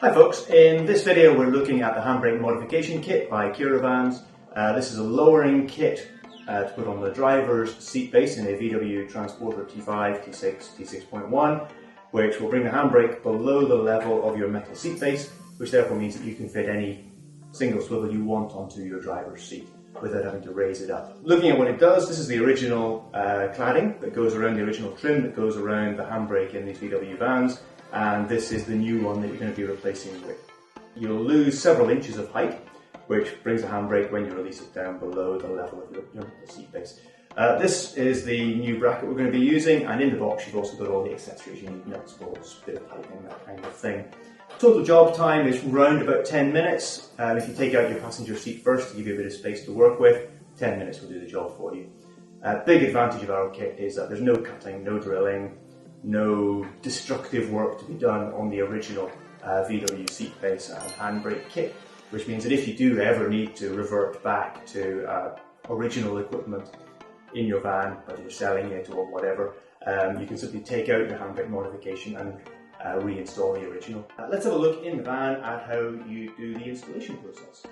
Hi folks, in this video we're looking at the handbrake modification kit by Kiravans. This is a lowering kit to put on the driver's seat base in a VW Transporter T5, T6, T6.1, which will bring the handbrake below the level of your metal seat base, which therefore means that you can fit any single swivel you want onto your driver's seat without having to raise it up. Looking at what it does, this is the original cladding that goes around, the original trim that goes around the handbrake in these VW vans, and this is the new one that you're going to be replacing with. You'll lose several inches of height, which brings the handbrake when you release it down below the level of your seat base. This is the new bracket we're going to be using, and in the box you've also got all the accessories you need, nuts, bolts, bit of piping, that kind of thing. Total job time is round about 10 minutes. If you take out your passenger seat first to give you a bit of space to work with, 10 minutes will do the job for you. Big advantage of our kit is that there's no cutting, no drilling, no destructive work to be done on the original VW seat base and handbrake kit, which means that if you do ever need to revert back to original equipment in your van, whether you're selling it or whatever, you can simply take out your handbrake modification and reinstall the original. Let's have a look in the van at how you do the installation process.